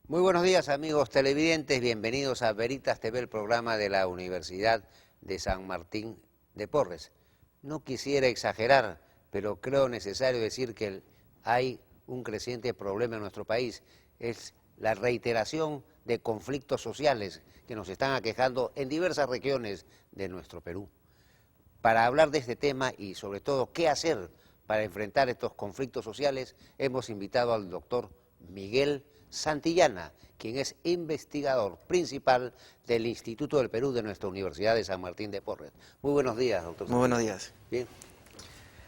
Muy buenos días, amigos televidentes, bienvenidos a Veritas TV, el programa de la Universidad de San Martín de Porres. No quisiera exagerar, pero creo necesario decir que hay un creciente problema en nuestro país, es la reiteración de conflictos sociales que nos están aquejando en diversas regiones de nuestro Perú. Para hablar de este tema y sobre todo qué hacer para enfrentar estos conflictos sociales, hemos invitado al doctor Miguel Santillana, quien es investigador principal del Instituto del Perú de nuestra Universidad de San Martín de Porres. Muy buenos días, doctor Muy Santillana. buenos días. Bien.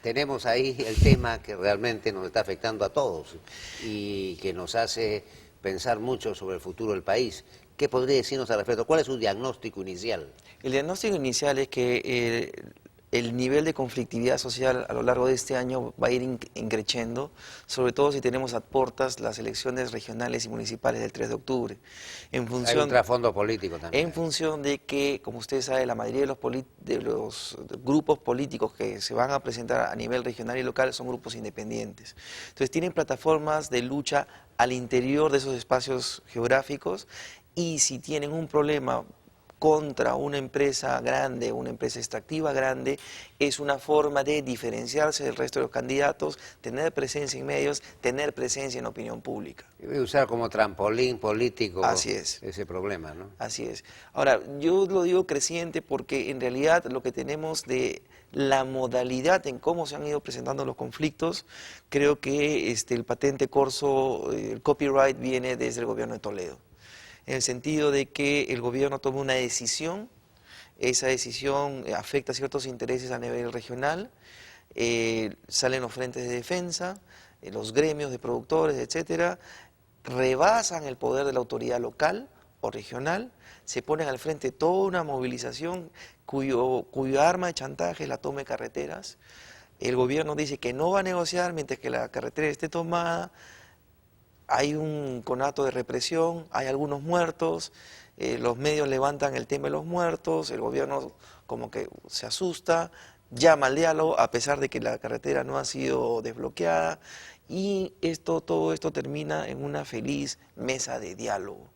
Tenemos ahí el tema que realmente nos está afectando a todos y que nos hace pensar mucho sobre el futuro del país. ¿Qué podría decirnos al respecto? ¿Cuál es su diagnóstico inicial? El diagnóstico inicial es que el nivel de conflictividad social a lo largo de este año va a ir increciendo, sobre todo si tenemos a puertas las elecciones regionales y municipales del 3 de octubre. Hay un trasfondo político también. En función de que, como usted sabe, la mayoría de los grupos políticos que se van a presentar a nivel regional y local son grupos independientes. Entonces tienen plataformas de lucha al interior de esos espacios geográficos y si tienen un problema contra una empresa grande, una empresa extractiva grande, es una forma de diferenciarse del resto de los candidatos, tener presencia en medios, tener presencia en opinión pública. Y voy a usar como trampolín político Así es. ese problema, ¿no? Así es. Ahora, yo lo digo creciente porque en realidad lo que tenemos de la modalidad en cómo se han ido presentando los conflictos, creo que el patente corso, el copyright viene desde el gobierno de Toledo, en el sentido de que el gobierno toma una decisión, esa decisión afecta ciertos intereses a nivel regional, salen los frentes de defensa, los gremios de productores, etcétera, rebasan el poder de la autoridad local o regional, se ponen al frente toda una movilización cuyo arma de chantaje es la toma de carreteras. El gobierno dice que no va a negociar mientras que la carretera esté tomada. Hay un conato de represión, hay algunos muertos, los medios levantan el tema de los muertos, el gobierno como que se asusta, llama al diálogo a pesar de que la carretera no ha sido desbloqueada y todo esto termina en una feliz mesa de diálogo.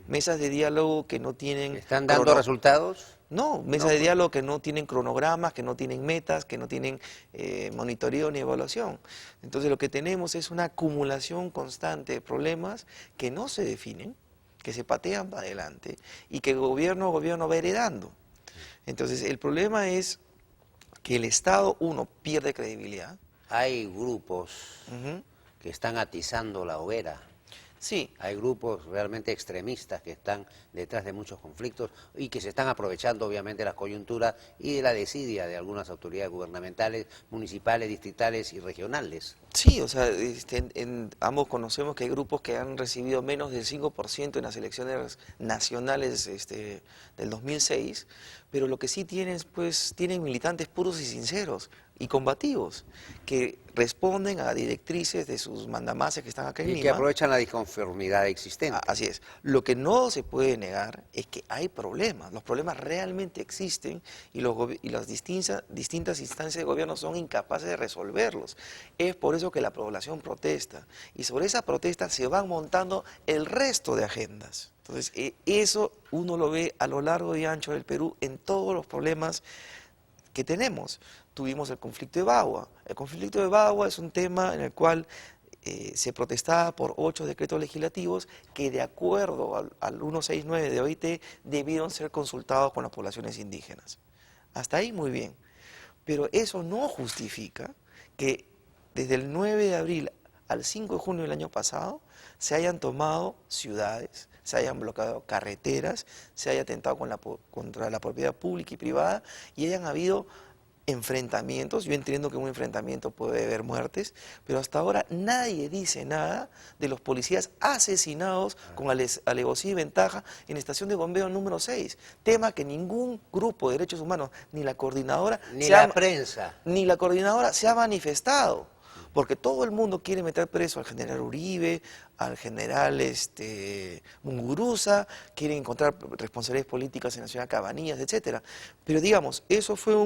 Mesas de diálogo que no tienen... ¿Están dando resultados? No, mesas de diálogo que no tienen cronogramas, que no tienen metas, que no tienen monitoreo ni evaluación. Entonces lo que tenemos es una acumulación constante de problemas que no se definen, que se patean para adelante y que gobierno va heredando. Entonces el problema es que el Estado, uno, pierde credibilidad. Hay grupos que están atizando la hoguera. Sí. Hay grupos realmente extremistas que están detrás de muchos conflictos y que se están aprovechando obviamente de la coyuntura y de la desidia de algunas autoridades gubernamentales, municipales, distritales y regionales. Sí, o sea, ambos conocemos que hay grupos que han recibido menos del 5% en las elecciones nacionales del 2006, pero lo que sí tienen, pues, tienen militantes puros y sinceros y combativos, que responden a directrices de sus mandamases que están acá en Lima. Y que aprovechan la disconformidad existente. Así es. Lo que no se puede negar es que hay problemas. Los problemas realmente existen y las distintas instancias de gobierno son incapaces de resolverlos. Es por eso que la población protesta. Y sobre esa protesta se van montando el resto de agendas. Entonces, eso uno lo ve a lo largo y ancho del Perú en todos los problemas que tenemos. Tuvimos el conflicto de Bagua. El conflicto de Bagua es un tema en el cual se protestaba por 8 decretos legislativos que de acuerdo al 169 de OIT debieron ser consultados con las poblaciones indígenas. Hasta ahí muy bien. Pero eso no justifica que desde el 9 de abril al 5 de junio del año pasado se hayan tomado ciudades, se hayan bloqueado carreteras, se haya atentado contra la propiedad pública y privada y hayan habido enfrentamientos. Yo entiendo que en un enfrentamiento puede haber muertes, pero hasta ahora nadie dice nada de los policías asesinados con alevosía y ventaja en la estación de bombeo número 6, tema que ningún grupo de derechos humanos, ni la coordinadora, ni la prensa, ni la coordinadora se ha manifestado. Porque todo el mundo quiere meter preso al general Uribe, al general Muguruza, quieren encontrar responsabilidades políticas en la señora Cabanillas, etcétera. Pero digamos, eso fue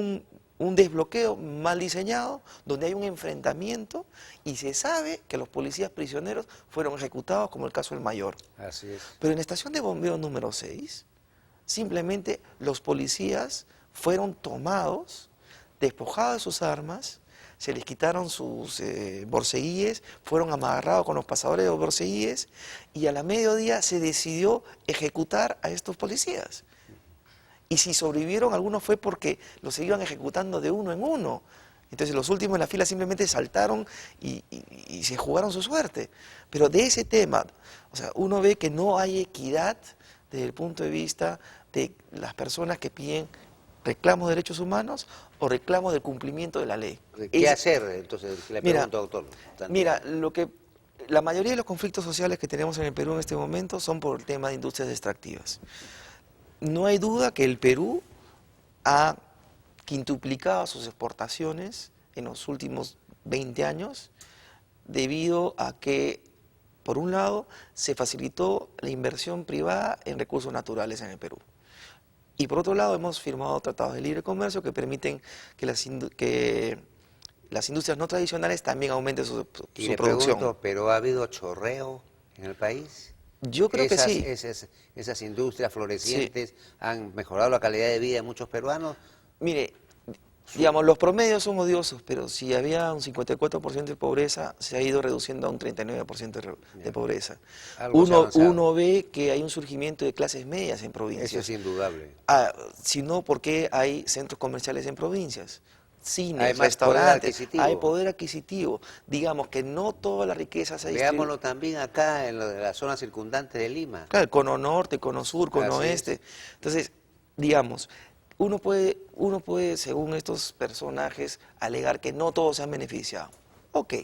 un desbloqueo mal diseñado, donde hay un enfrentamiento y se sabe que los policías prisioneros fueron ejecutados, como el caso del Mayor. Así es. Pero en la estación de bomberos número 6, simplemente los policías fueron tomados, despojados de sus armas, se les quitaron sus borceguíes, fueron amarrados con los pasadores de los borceguíes y a la mediodía se decidió ejecutar a estos policías. Y si sobrevivieron algunos fue porque los iban ejecutando de uno en uno. Entonces los últimos en la fila simplemente saltaron y se jugaron su suerte. Pero de ese tema, o sea, uno ve que no hay equidad desde el punto de vista de las personas que piden reclamos de derechos humanos o reclamos del cumplimiento de la ley. ¿Qué hacer? Entonces, le pregunto, doctor. Mira, la mayoría de los conflictos sociales que tenemos en el Perú en este momento son por el tema de industrias extractivas. No hay duda que el Perú ha quintuplicado sus exportaciones en los últimos 20 años debido a que, por un lado, se facilitó la inversión privada en recursos naturales en el Perú. Y por otro lado, hemos firmado tratados de libre comercio que permiten que las industrias no tradicionales también aumenten su le producción. Pregunto, ¿pero ha habido chorreo en el país? Yo creo que sí. Esas industrias florecientes han mejorado la calidad de vida de muchos peruanos. Mire, digamos, los promedios son odiosos, pero si había un 54% de pobreza, se ha ido reduciendo a un 39% de pobreza. Uno ve que hay un surgimiento de clases medias en provincias. Eso es indudable. Si no, ¿por qué hay centros comerciales en provincias? Cines, hay restaurantes, hay poder adquisitivo. Digamos que no toda la riqueza se ha distribuido. Veámoslo también acá en la zona circundante de Lima. Claro, cono norte, cono sur, cono oeste. Entonces, digamos, uno puede, según estos personajes, alegar que no todos se han beneficiado. Ok.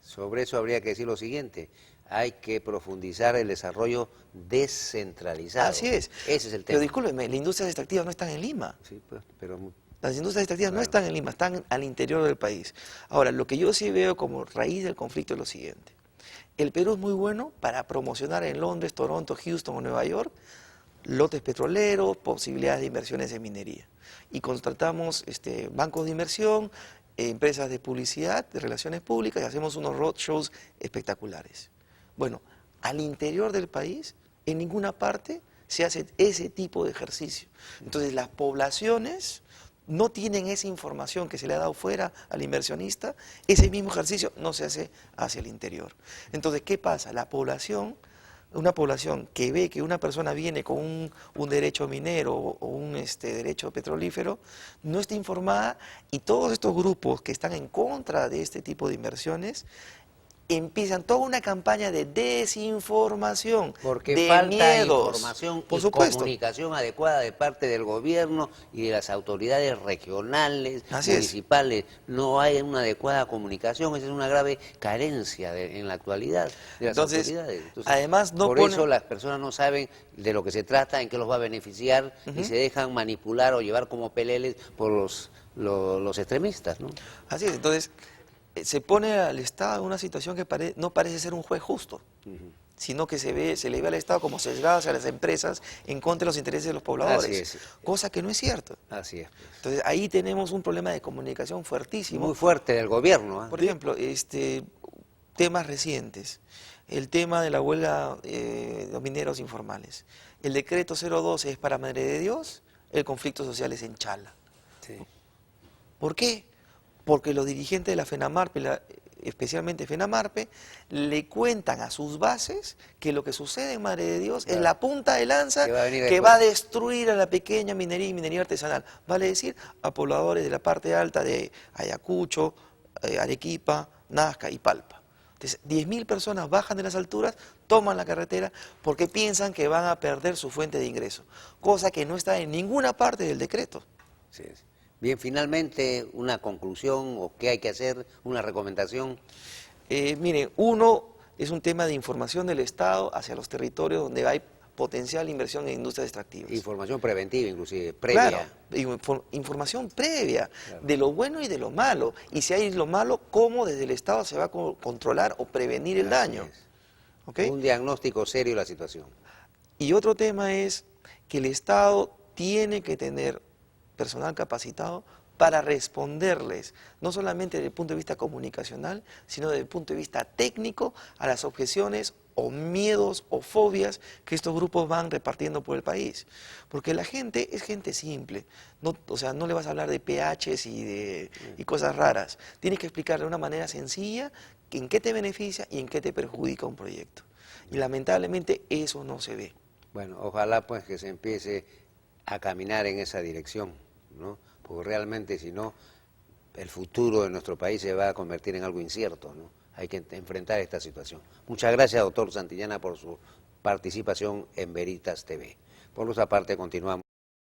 Sobre eso habría que decir lo siguiente. Hay que profundizar el desarrollo descentralizado. Así es. Ese es el tema. Pero discúlpeme, las industrias extractivas no están en Lima. Sí, pues, pero... Las industrias extractivas no están en Lima, están al interior del país. Ahora, lo que yo sí veo como raíz del conflicto es lo siguiente. El Perú es muy bueno para promocionar en Londres, Toronto, Houston o Nueva York lotes petroleros, posibilidades de inversiones en minería. Y contratamos bancos de inversión, empresas de publicidad, de relaciones públicas y hacemos unos roadshows espectaculares. Bueno, al interior del país, en ninguna parte se hace ese tipo de ejercicio. Entonces, las poblaciones no tienen esa información que se le ha dado fuera al inversionista, ese mismo ejercicio no se hace hacia el interior. Entonces, ¿qué pasa? Una población que ve que una persona viene con un derecho minero o un derecho petrolífero, no está informada y todos estos grupos que están en contra de este tipo de inversiones empiezan toda una campaña de desinformación, porque de falta miedos, información por y supuesto. comunicación adecuada de parte del gobierno y de las autoridades regionales, Así municipales. No hay una adecuada comunicación, esa es una grave carencia en la actualidad de las autoridades. Entonces, además por eso las personas no saben de lo que se trata, en qué los va a beneficiar y se dejan manipular o llevar como peleles por los extremistas, ¿no? Así es, entonces se pone al Estado en una situación que no parece ser un juez justo, sino que se le ve al Estado como sesgado hacia las empresas en contra de los intereses de los pobladores, cosa que no es cierto. Así es. Entonces ahí tenemos un problema de comunicación fuertísimo. Muy fuerte del gobierno. Por ejemplo, temas recientes, el tema de la huelga de los mineros informales. El decreto 012 es para Madre de Dios, el conflicto social es en Chala. Sí. ¿Por qué? Porque los dirigentes de la FENAMARPE, especialmente FENAMARPE, le cuentan a sus bases que lo que sucede en Madre de Dios es la punta de lanza que va a destruir a la pequeña minería y minería artesanal. Vale decir, a pobladores de la parte alta de Ayacucho, Arequipa, Nazca y Palpa. Entonces, 10.000 personas bajan de las alturas, toman la carretera porque piensan que van a perder su fuente de ingreso, cosa que no está en ninguna parte del decreto. Sí. Bien, finalmente, una conclusión o qué hay que hacer, una recomendación. Mire, uno es un tema de información del Estado hacia los territorios donde hay potencial inversión en industrias extractivas. Información preventiva, inclusive, previa. Claro, información previa de lo bueno y de lo malo. Y si hay lo malo, cómo desde el Estado se va a controlar o prevenir el daño. ¿Okay? Un diagnóstico serio de la situación. Y otro tema es que el Estado tiene que tener personal capacitado para responderles, no solamente desde el punto de vista comunicacional, sino desde el punto de vista técnico a las objeciones o miedos o fobias que estos grupos van repartiendo por el país. Porque la gente es gente simple, no, o sea, no le vas a hablar de pHs y cosas raras. Tienes que explicarle de una manera sencilla en qué te beneficia y en qué te perjudica un proyecto. Y lamentablemente eso no se ve. Bueno, ojalá pues que se empiece a caminar en esa dirección, ¿no? Porque realmente si no, el futuro de nuestro país se va a convertir en algo incierto, ¿no? Hay que enfrentar esta situación. Muchas gracias, doctor Santillana, por su participación en Veritas TV. Por nuestra parte, continuamos.